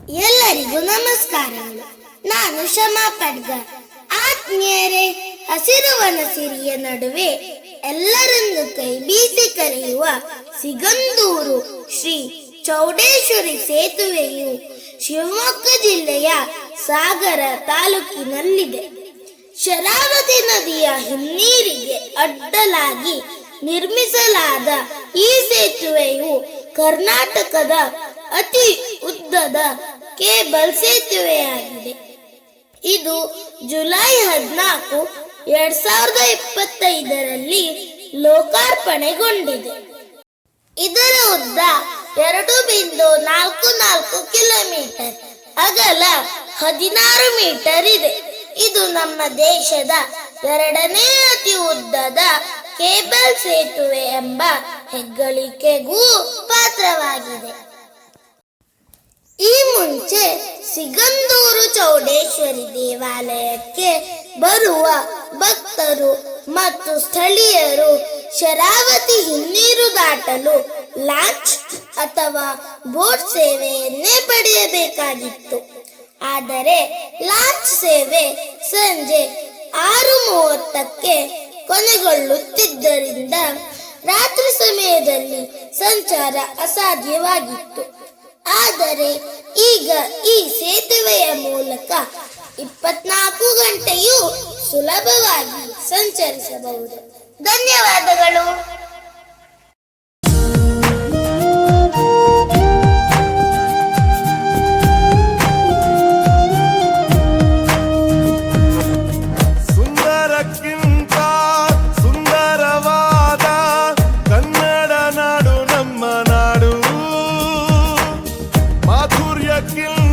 ಎಲ್ಲರಿಗೂ ನಮಸ್ಕಾರಗಳು. ನಾನು ಶಮಾ ಪಡ್ಗರ್. ಆತ್ಮೀಯರೇ, ಹಸಿರು ವನಸಿರಿಯ ನಡುವೆ ಎಲ್ಲರನ್ನು ಕೈ ಬೀಸಿ ಕರೆಯುವ ಸಿಗಂದೂರು ಶ್ರೀ ಚೌಡೇಶ್ವರಿ ಸೇತುವೆಯು ಶಿವಮೊಗ್ಗ ಜಿಲ್ಲೆಯ ಸಾಗರ ತಾಲೂಕಿನಲ್ಲಿದೆ. ಶರಾವತಿ ನದಿಯ ಹಿನ್ನೀರಿಗೆ ಅಡ್ಡಲಾಗಿ ನಿರ್ಮಿಸಲಾದ ಈ ಸೇತುವೆಯು ಕರ್ನಾಟಕದ ಅತಿ ಉದ್ದದ ಕೇಬಲ್ ಸೇತುವೆಯಾಗಿದೆ. ಇದು ಜುಲೈ 14, 2025ರಲ್ಲಿ ಲೋಕಾರ್ಪಣೆಗೊಂಡಿದೆ. ಇದರ ಉದ್ದ 2.44 ಕಿಲೋಮೀಟರ್, ಅಗಲ 16 ಮೀಟರ್ ಇದೆ. ಇದು ನಮ್ಮ ದೇಶದ 2ನೇ ಅತಿ ಉದ್ದದ ಕೇಬಲ್ ಸೇತುವೆ ಎಂಬ ಹೆಗ್ಗಳಿಕೆಗೂ ಪಾತ್ರವಾಗಿದೆ. ಈ ಮುಂಚೆ ಸಿಗಂದೂರು ಚೌಡೇಶ್ವರಿ ದೇವಾಲಯಕ್ಕೆ ಬರುವ ಭಕ್ತರು ಮತ್ತು ಸ್ಥಳೀಯರು ಶರಾವತಿ ಹಿನ್ನೀರು ದಾಟಲು ಲಾಂಚ್ ಅಥವಾ ಬೋಟ್ ಸೇವೆಯನ್ನೇ ಪಡೆಯಬೇಕಾಗಿತ್ತು. ಆದರೆ ಲಾಂಚ್ ಸೇವೆ ಸಂಜೆ 6:30ಕ್ಕೆ ಕೊನೆಗೊಳ್ಳುತ್ತಿದ್ದರಿಂದ ರಾತ್ರಿ ಸಮಯದಲ್ಲಿ ಸಂಚಾರ ಅಸಾಧ್ಯವಾಗಿತ್ತು. ಆದರೆ ಈಗ ಈ ಸೇತುವೆಯ ಮೂಲಕ 24 ಗಂಟೆಯೂ ಸುಲಭವಾಗಿ ಸಂಚರಿಸಬಹುದು. ಧನ್ಯವಾದಗಳು. ಸುಂದರಕ್ಕಿಂತ ಸುಂದರವಾದ ಕನ್ನಡ ನಾಡು ನಮ್ಮ ನಾಡು. ಮಾಧುರ್ಯಕ್ಕಿಂತ